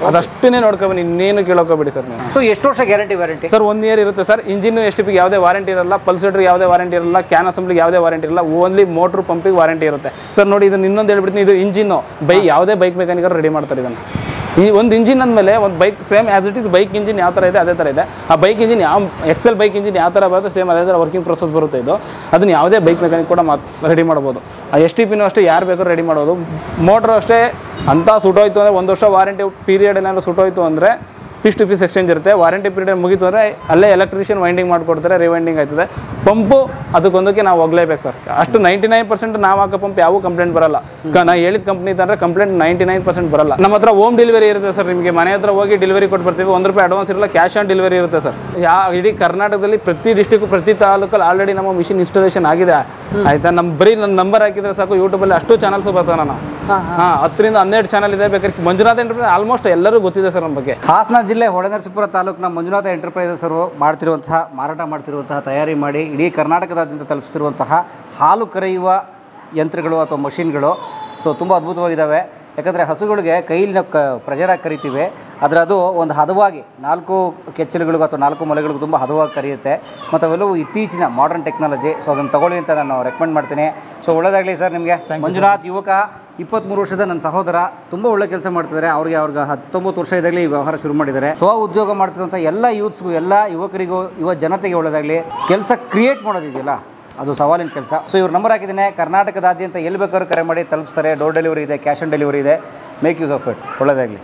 ಅದಷ್ಟೇ ನೋಡ್ಕೊಬನ್ನಿ, ಇನ್ನೇನು ಕೇಳೋಕೋಬೇಡಿ ಸರ್ ನೀವು. ಸೊ ಎಷ್ಟು ವರ್ಷ ಗ್ಯಾರಂಟಿ? ಸರ್ 1 ಇಯರ್ ಇರುತ್ತೆ ಸರ್. ಇಂಜಿನ್ ಎಸ್ಟಿಪಿಗೆ ಯಾವುದೇ ವಾರಂಟಿ ಇರಲ್ಲ, ಪಲ್ಸೇಟ್ರಿಗೆ ಯಾವುದೇ ವಾರಂಟಿ ಇರಲ್ಲ, ಕ್ಯಾನ್ ಅಸೆಂಬ್ಲಿಗೆ ಯಾವುದೇ ವಾರಂಟಿ ಇರಲ್ಲ. ಓನ್ಲಿ ಮೋಟ್ರ್ ಪಂಪಿಗೆ ವಾರಂಟಿ ಇರುತ್ತೆ ಸರ್. ನೋಡಿ ಇದನ್ನು ಇನ್ನೊಂದು ಹೇಳ್ಬಿಡ್ತೀನಿ, ಇದು ಇಂಜಿನ್ನು ಯಾವುದೇ ಬೈಕ್ ಮೆಕ್ಯಾನಿಕರು ರೆಡಿ ಮಾಡ್ತಾರೆ ಇದನ್ನು. ಈ ಒಂದು ಇಂಜಿನ್ ಅಂದಮೇಲೆ ಒಂದು bike same as it is bike engine ಯಾವ ಥರ ಇದೆ ಅದೇ ಥರ ಇದೆ. ಆ ಬೈಕ್ ಇಂಜಿನ್ ಯಾವ ಎಕ್ಸೆಲ್ ಬೈಕ್ ಇಂಜಿನ್ ಯಾವ ಥರ ಬರುತ್ತೆ ಸೇಮ್ ಅದೇ ಥರ ವರ್ಕಿಂಗ್ ಪ್ರೊಸೆಸ್ ಬರುತ್ತೆ. ಇದು ಅದನ್ನು ಯಾವುದೇ ಬೈಕ್ ಮೆಕ್ಯಾನಿಕ್ ಕೂಡ ರೆಡಿ ಮಾಡ್ಬೋದು. ಆ STPನೂ ಅಷ್ಟೇ ಯಾರು ಬೇಕಾದ್ರೂ ರೆಡಿ ಮಾಡ್ಬೋದು. ಮೋಟ್ರ್ ಅಷ್ಟೇ ಅಂತ ಸುಟ್ಟೋಯ್ತು ಅಂದರೆ 1 ವರ್ಷ ವಾರಂಟಿ ಪೀರಿಯಡ್ ಏನಾದರೂ ಸುಟ್ಟೋಯ್ತು ಅಂದರೆ ಪೀಸ್ ಟು ಪೀಸ್ ಎಕ್ಸ್ಚೇಂಜ್ ಇರುತ್ತೆ. ವಾರಂಟಿ ಪೀರಿಯಡ್ ಮುಗಿತು ಅಂದರೆ ಅಲ್ಲೇ ಎಲೆಕ್ಟ್ರಿಷಿಯನ್ ವೈಂಡಿಂಗ್ ಮಾಡಿಕೊಡ್ತಾರೆ, ರಿವೈಂಡಿಂಗ್ ಆಯ್ತದೆ. ಪಂಪು ಅದಕ್ಕೊಂದಕ್ಕೆ ನಾವು ಹೋಗ್ಲೇಬೇಕು ಸರ್. ಅಷ್ಟು 99% ನಾವು ಹಾಕೋ ಪಂಪ್ ಯಾವ ಕಂಪ್ಲೇಂಟ್ ಬರಲ್ಲ. ನಾನು ಹೇಳಿದ ಕಂಪ್ನಿ ತಂದರೆ ಕಂಪ್ಲೇಂಟ್ 99% ಬರಲ್ಲ. ನಮ್ಮ ಹತ್ರ ಹೋಮ್ ಡೆಲಿವರಿ ಇರುತ್ತೆ ಸರ್. ನಿಮಗೆ ಮನೆ ಹತ್ರ ಹೋಗಿ ಡೆಲಿವರಿ ಕೊಟ್ಟು ಬರ್ತೀವಿ. 1 ರೂಪಾಯಿ ಅಡ್ವಾನ್ಸ್ ಇರಲ್ಲ, ಕ್ಯಾಶ್ ಆನ್ ಡೆಲಿವರಿ ಇರುತ್ತೆ ಸರ್. ಇಡೀ ಕರ್ನಾಟಕದಲ್ಲಿ ಪ್ರತಿ ಡಿಸ್ಟಿಕ್ ಪ್ರತಿ ತಾಲೂಕಲ್ಲಿ ಆಲ್ರೆಡಿ ನಮ್ಮ ಮಿಷಿನ್ ಇನ್ಸ್ಟಾಲೇಷನ್ ಆಗಿದೆ ಆಯಿತಾ. ನನ್ನ ನಂಬರ್ ಹಾಕಿದರೆ ಸಾಕು, ಯೂಟ್ಯೂಬಲ್ಲಿ ಅಷ್ಟು ಚಾನಲ್ಸು ಬರ್ತಾವೆ. ನಾನು 10 ರಿಂದ 12 ಚಾನಲ್ ಇದೆ. ಬೇಕಾದ್ರೆ ಮಂಜುನಾಥ ಎಂಟರ್ಪ್ರೈಸ್ ಆಲ್ಮೋಸ್ಟ್ ಎಲ್ಲರೂ ಗೊತ್ತಿದೆ ಸರ್ ನಮ್ಮ ಬಗ್ಗೆ. ಹಾಸನ ಜಿಲ್ಲೆ ಹೊಳೆನರಸೀಪುರ ತಾಲೂಕಿನ ಮಂಜುನಾಥ ಎಂಟರ್ಪ್ರೈಸಸ್ ಅವರು ಮಾರಾಟ ಮಾಡ್ತಿರುವಂತಹ ತಯಾರಿ ಮಾಡಿ ಇಡೀ ಕರ್ನಾಟಕದಾದ್ಯಂತ ತಲುಪಿಸ್ತಿರುವಂತಹ ಹಾಲು ಕರೆಯುವ ಯಂತ್ರಗಳು ಅಥವಾ ಮಷಿನ್ಗಳು ಸೊ ತುಂಬ ಅದ್ಭುತವಾಗಿದ್ದಾವೆ. ಯಾಕಂದರೆ ಹಸುಗಳಿಗೆ ಕೈಲಿನ ಪ್ರೆಷರ್ ಆಗಿ ಕರಿತೀವಿ, ಆದರೆ ಅದು ಒಂದು ಹದವಾಗಿ 4 ಕೆಚ್ಚಲುಗಳಿಗೂ ಅಥವಾ 4 ಮೊಲೆಗಳಿಗೂ ತುಂಬ ಹದವಾಗಿ ಕರೆಯುತ್ತೆ. ಮತ್ತು ಅವೆಲ್ಲವೂ ಇತ್ತೀಚಿನ ಮಾಡರ್ನ್ ಟೆಕ್ನಾಲಜಿ. ಸೊ ಅದನ್ನು ತಗೊಳ್ಳಿ ಅಂತ ನಾನು ರೆಕಮೆಂಡ್ ಮಾಡ್ತೀನಿ. ಸೊ ಒಳ್ಳೆಯದಾಗಲಿ ಸರ್ ನಿಮಗೆ. ಮಂಜುನಾಥ್ ಯುವಕ, 23 ವರ್ಷದ ನನ್ನ ಸಹೋದರ, ತುಂಬ ಒಳ್ಳೆ ಕೆಲಸ ಮಾಡ್ತಿದ್ದಾರೆ. ಅವ್ರಿಗೆ 19 ವರ್ಷ ಇದ್ದಾಗಲೇ ಈ ವ್ಯವಹಾರ ಶುರು ಮಾಡಿದ್ದಾರೆ. ಉದ್ಯೋಗ ಮಾಡ್ತಿರುವಂಥ ಎಲ್ಲ ಯೂತ್ಸ್ಗೂ, ಎಲ್ಲ ಯುವಕರಿಗೂ, ಯುವ ಜನತೆಗೆ ಒಳ್ಳೆಯದಾಗಲಿ. ಕೆಲಸ ಕ್ರಿಯೇಟ್ ಮಾಡೋದಿದೆಯಲ್ಲ ಅದು ಸವಾಲಿನ ಕೆಲಸ. ಸೊ ಇವ್ರ ನಂಬರ್ ಹಾಕಿದ್ದೀನಿ. ಕರ್ನಾಟಕದಾದ್ಯಂತ ಎಲ್ಲಿ ಬೇಕಾದ್ರೂ ಕರೆ ಮಾಡಿ ತಲುಪಿಸ್ತಾರೆ. ಡೋರ್ ಡೆಲಿವರಿ ಇದೆ, ಕ್ಯಾಶ್ ಆನ್ ಡೆಲಿವರಿ ಇದೆ. Make use of it. ಒಳ್ಳೆಯದಾಗಲಿ.